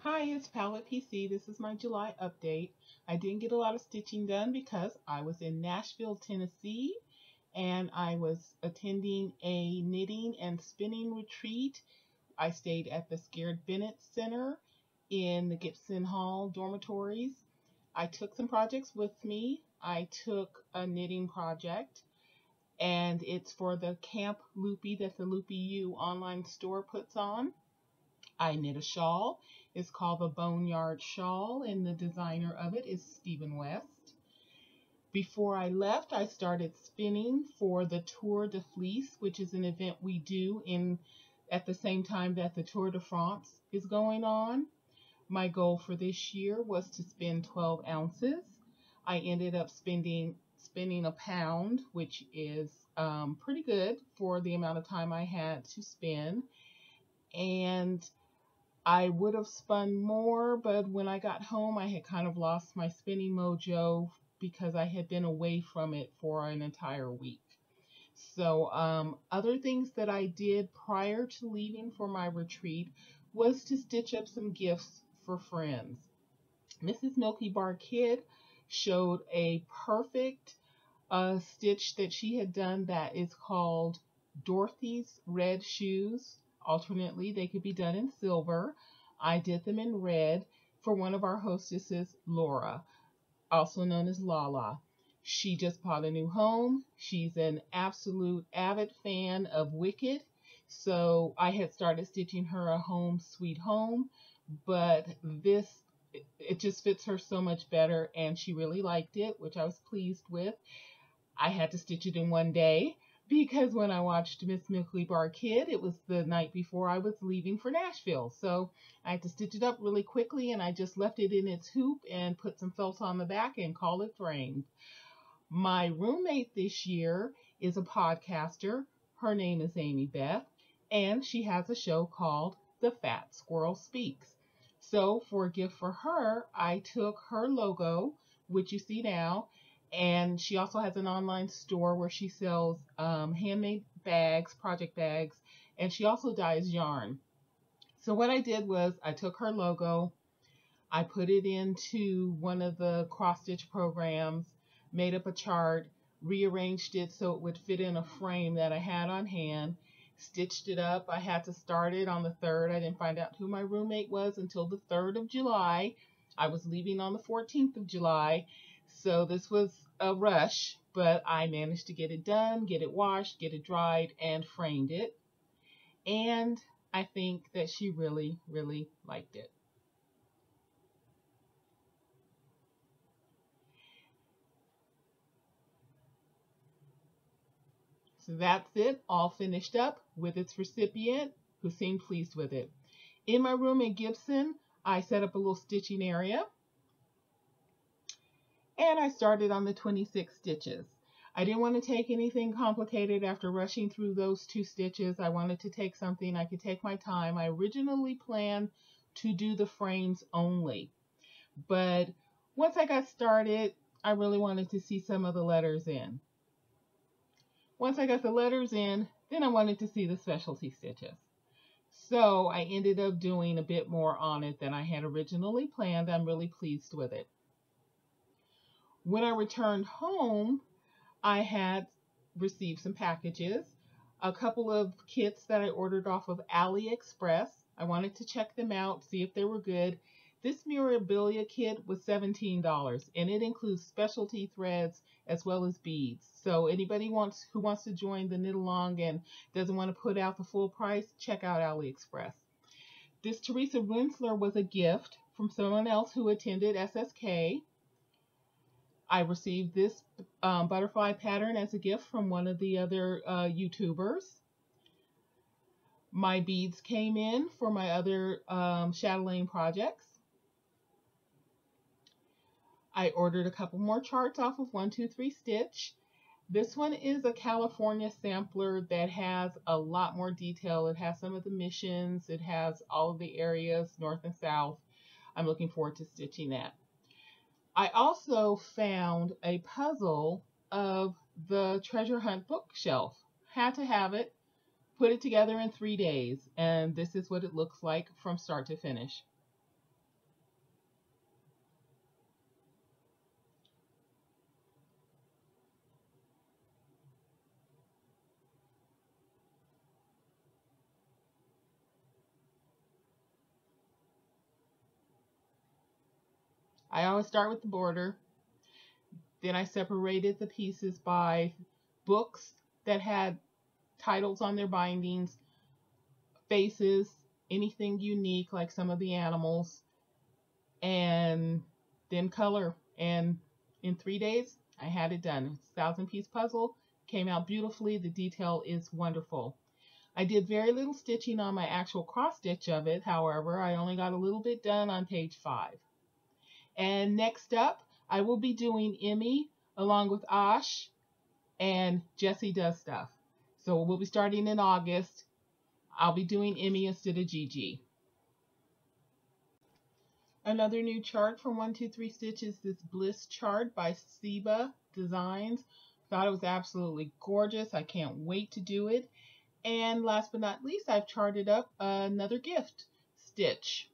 Hi, it's Paletpc. This is my July update. I didn't get a lot of stitching done because I was in Nashville, Tennessee, and I was attending a knitting and spinning retreat. I stayed at the Scarritt Bennett Center in the Gibson Hall dormitories. I took some projects with me. I took a knitting project, and it's for the Camp Loopy that the Loopy U online store puts on. I knit a shawl. It's called the Boneyard Shawl, and the designer of it is Stephen West. Before I left, I started spinning for the Tour de Fleece, which is an event we do at the same time that the Tour de France is going on. My goal for this year was to spin 12 ounces. I ended up spinning a pound, which is pretty good for the amount of time I had to spin. And I would have spun more, but when I got home, I had kind of lost my spinning mojo because I had been away from it for an entire week. So other things that I did prior to leaving for my retreat was to stitch up some gifts for friends. Mrs. Milky Bar Kid showed a perfect stitch that she had done that is called Dorothy's Red Shoes. Alternately, they could be done in silver. I did them in red for one of our hostesses, Laura, also known as Lala. She just bought a new home. She's an absolute avid fan of Wicked. So I had started stitching her a home sweet home, but it just fits her so much better, and she really liked it, which I was pleased with. I had to stitch it in one day because when I watched Miss Milky Bar Kid, it was the night before I was leaving for Nashville. So I had to stitch it up really quickly, and I just left it in its hoop and put some felt on the back and call it framed. My roommate this year is a podcaster. Her name is Beth, and she has a show called the Fat Squirrel Speaks. So for a gift for her, I took her logo, which you see now, and she also has an online store where she sells handmade bags, project bags, and she also dyes yarn. So what I did was I took her logo, I put it into one of the cross-stitch programs, made up a chart, rearranged it so it would fit in a frame that I had on hand, stitched it up. I had to start it on the 3rd. I didn't find out who my roommate was until the 3rd of July. I was leaving on the 14th of July. So this was a rush, but I managed to get it done, get it washed, get it dried, and framed it. And I think that she really, really liked it. So that's it, all finished up with its recipient, who seemed pleased with it. In my room in Gibson, I set up a little stitching area, and I started on the 26 stitches. I didn't want to take anything complicated after rushing through those 2 stitches. I wanted to take something I could take my time. I originally planned to do the frames only, but once I got started, I really wanted to see some of the letters in. Once I got the letters in, then I wanted to see the specialty stitches. So I ended up doing a bit more on it than I had originally planned. I'm really pleased with it. When I returned home, I had received some packages, a couple of kits that I ordered off of Aliexpress. I wanted to check them out, see if they were good. This memorabilia kit was $17, and it includes specialty threads as well as beads. So anybody who wants to join the knit along and doesn't want to put out the full price, check out Aliexpress. This Teresa Winsler was a gift from someone else who attended SSK. I received this butterfly pattern as a gift from one of the other YouTubers. My beads came in for my other chatelaine projects. I ordered a couple more charts off of 123 Stitch. This one is a California sampler that has a lot more detail. It has some of the missions. It has all of the areas, north and south. I'm looking forward to stitching that. I also found a puzzle of the treasure hunt bookshelf. Had to have it. Put it together in 3 days, and this is what it looks like from start to finish. I always start with the border. Then I separated the pieces by books that had titles on their bindings, faces, anything unique like some of the animals, and then color. And in 3 days, I had it done. It's a 1,000-piece puzzle. Came out beautifully. The detail is wonderful. I did very little stitching on my actual cross stitch of it. However, I only got a little bit done on page 5. And next up, I will be doing Emmy along with Ash and Jessie Does Stuff. So we'll be starting in August. I'll be doing Emmy instead of Gigi. Another new chart from 123 Stitch is this Bliss chart by Seba Designs. Thought it was absolutely gorgeous. I can't wait to do it. And last but not least, I've charted up another gift, Stitch.